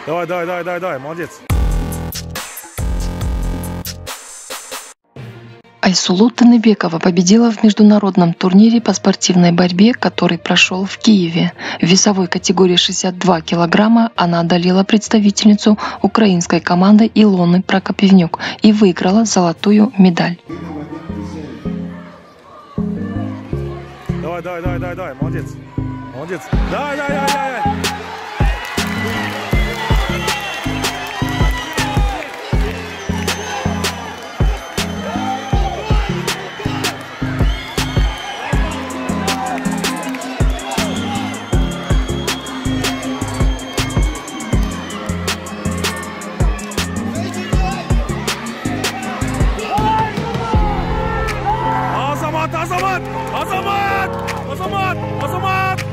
Давай, давай, давай, давай, давай, молодец. Айсулу Тыныбекова победила в международном турнире по спортивной борьбе, который прошел в Киеве. В весовой категории 62 килограмма она одолела представительницу украинской команды Илоны Прокопьевнюк и выиграла золотую медаль. Давай, давай, давай, давай, давай, молодец. Молодец. Давай, давай, давай, давай. Азамат, Азамат, Азамат, Азамат, Азамат.